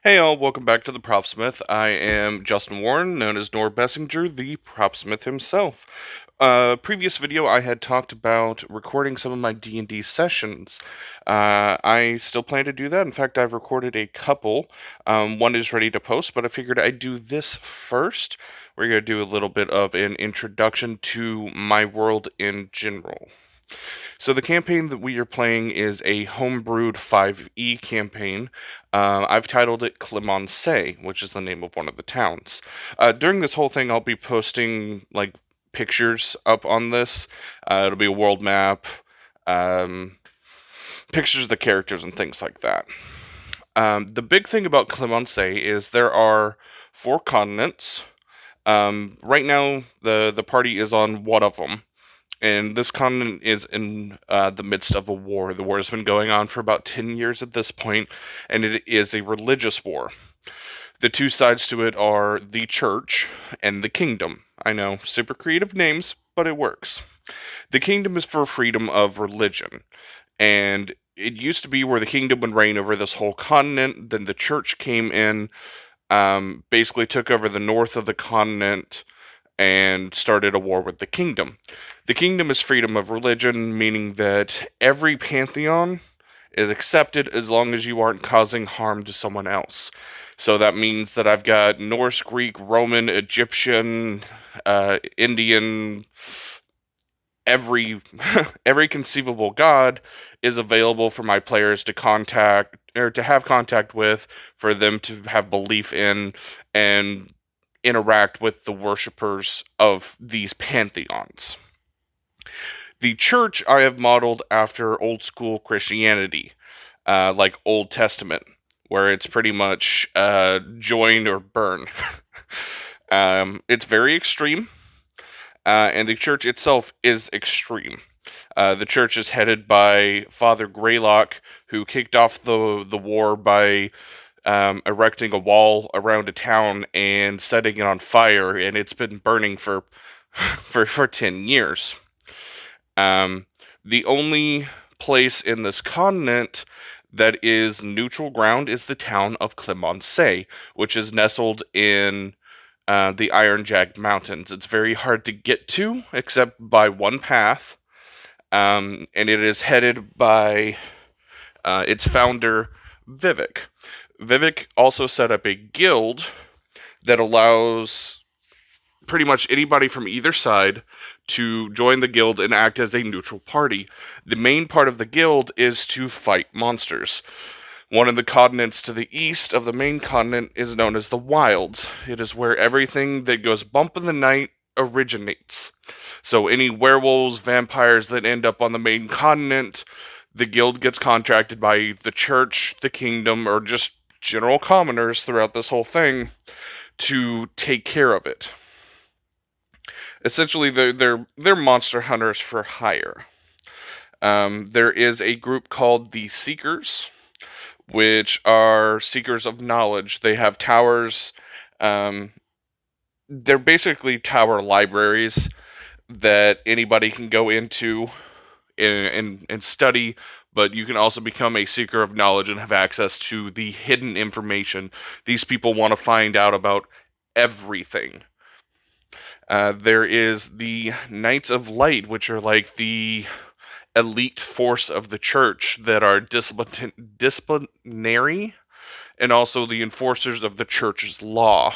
Hey all, welcome back to the Propsmith. I am Justin Warren, known as Nor Bessinger, the Propsmith himself. Previous video I had talked about recording some of my D&D sessions. I still plan to do that. In fact, I've recorded a couple. One is ready to post, but I figured I'd do this first. We're going to do a little bit of an introduction to my world in general. So the campaign that we are playing is a homebrewed 5e campaign. I've titled it Clemonsay, which is the name of one of the towns. During this whole thing, I'll be posting like pictures up on this. It'll be a world map, um, pictures of the characters, and things like that. The big thing about Clemonsay is there are 4 continents. Right now, the party is on one of them. And this continent is in the midst of a war. The war has been going on for about 10 years at this point, and it is a religious war. The two sides to it are the church and the kingdom. I know, super creative names, but it works. The kingdom is for freedom of religion, and it used to be where the kingdom would reign over this whole continent. Then the church came in, basically took over the north of the continent, and started a war with the kingdom. The kingdom is freedom of religion, meaning that every pantheon is accepted as long as you aren't causing harm to someone else. So that means that I've got Norse, Greek, Roman, Egyptian, Indian, every every conceivable god is available for my players to contact or to have contact with, for them to have belief in and interact with the worshippers of these pantheons. The church I have modeled after old school Christianity, like Old Testament, where it's pretty much join or burn. It's very extreme, and the church itself is extreme. The church is headed by Father Greylock, who kicked off the war by erecting a wall around a town and setting it on fire, and it's been burning for for 10 years. Um, the only place in this continent that is neutral ground is the town of clemonsay, which is nestled in the Iron Jagged Mountains. It's very hard to get to, except by one path, and it is headed by its founder, Vivek. Vivek also set up a guild that allows pretty much anybody from either side to join the guild and act as a neutral party. The main part of the guild is to fight monsters. One of the continents to the east of the main continent is known as the Wilds. It is where everything that goes bump in the night originates. So any werewolves, vampires that end up on the main continent, the guild gets contracted by the church, the kingdom, or just general commoners throughout this whole thing to take care of it. Essentially, they're monster hunters for hire. There is a group called the Seekers, which are seekers of knowledge. They have towers. They're basically tower libraries that anybody can go into and study, but you can also become a seeker of knowledge and have access to the hidden information. These people want to find out about everything. There is the Knights of Light, which are like the elite force of the church that are disciplinary, and also the enforcers of the church's law.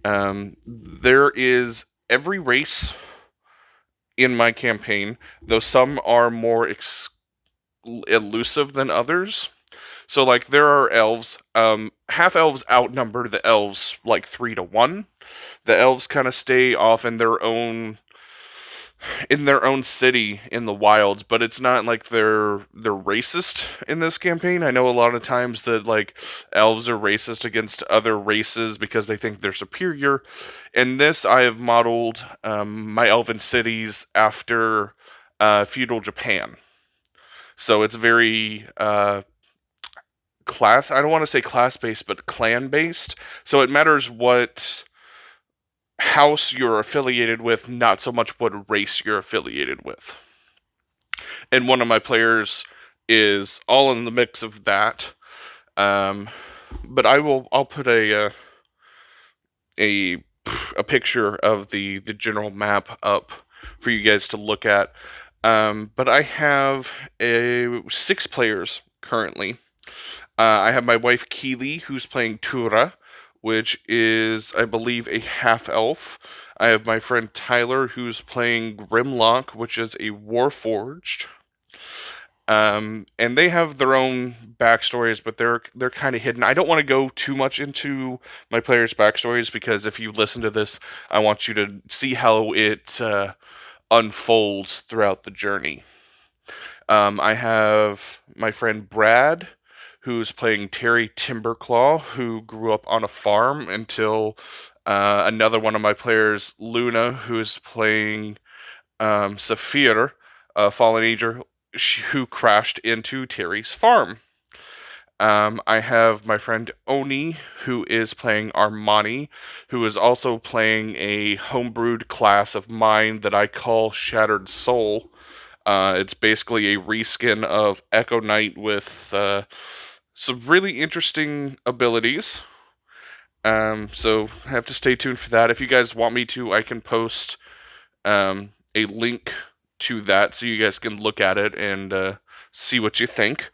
There is every race in my campaign, though some are more elusive than others. So, like, there are elves. Half elves outnumber the elves like 3 to 1. The elves kind of stay off in their own city in the wilds, but it's not like they're racist in this campaign. I know a lot of times that like elves are racist against other races because they think they're superior. In this, I have modeled my elven cities after feudal Japan, so it's very class. I don't want to say class based, but clan based. So it matters what house you're affiliated with, not so much what race you're affiliated with. And one of my players is all in the mix of that. but I'll put a a picture of the general map up for you guys to look at. But I have 6 players currently. I have my wife Keely, who's playing Tura, which is, I believe, a half elf. I have my friend Tyler, who's playing Grimlock, which is a Warforged. And they have their own backstories, but they're kind of hidden. I don't want to go too much into my players' backstories because if you listen to this, I want you to see how it unfolds throughout the journey. I have my friend Brad, who's playing Terry Timberclaw, who grew up on a farm until another one of my players, Luna, who's playing Saphir, a fallen angel who crashed into Terry's farm. I have my friend Oni, who is playing Armani, who is also playing a homebrewed class of mine that I call Shattered Soul. It's basically a reskin of Echo Knight with some really interesting abilities. So have to stay tuned for that. If you guys want me to, I can post a link to that so you guys can look at it and see what you think.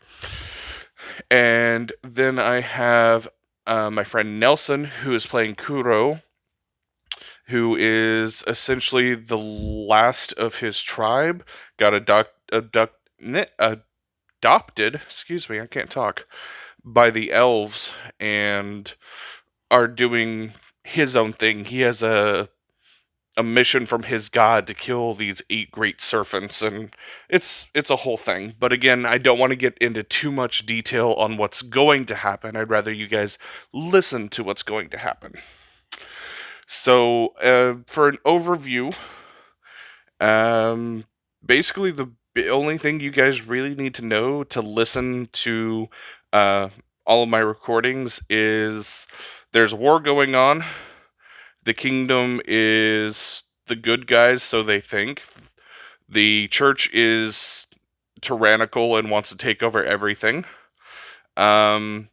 And then I have my friend Nelson, who is playing Kuro, who is essentially the last of his tribe, got adopted, excuse me, I can't talk, by the elves and are doing his own thing. He has a mission from his god to kill these 8 great serpents, and it's a whole thing. But again, I don't want to get into too much detail on what's going to happen. I'd rather you guys listen to what's going to happen. So, for an overview, basically the only thing you guys really need to know to listen to all of my recordings is there's war going on. The kingdom is the good guys, so they think. The church is tyrannical and wants to take over everything. The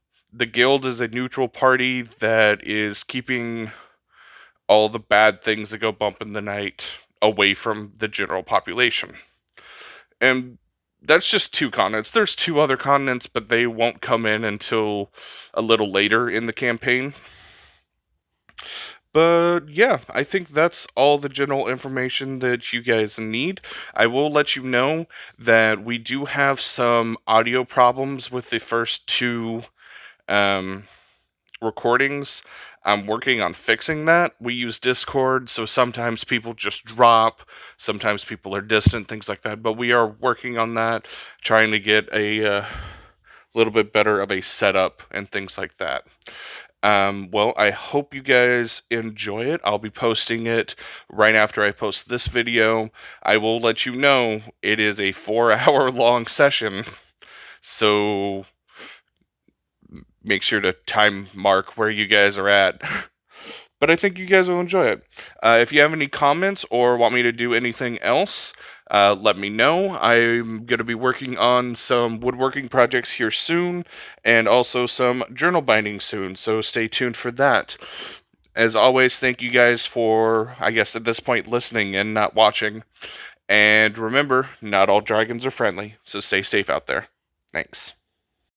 guild is a neutral party that is keeping all the bad things that go bump in the night away from the general population. And that's just 2 continents. There's 2 other continents, but they won't come in until a little later in the campaign. But yeah, I think that's all the general information that you guys need. I will let you know that we do have some audio problems with the first 2 recordings. I'm working on fixing that. We use Discord, so sometimes people just drop, sometimes people are distant, things like that. But we are working on that, trying to get a little bit better of a setup and things like that. Well, I hope you guys enjoy it. I'll be posting it right after I post this video. I will let you know it is a 4-hour long session, so make sure to time mark where you guys are at. But I think you guys will enjoy it. If you have any comments or want me to do anything else, let me know. I'm going to be working on some woodworking projects here soon, and also some journal binding soon, so stay tuned for that. As always, thank you guys for, I guess at this point, listening and not watching. And remember, not all dragons are friendly, so stay safe out there. Thanks.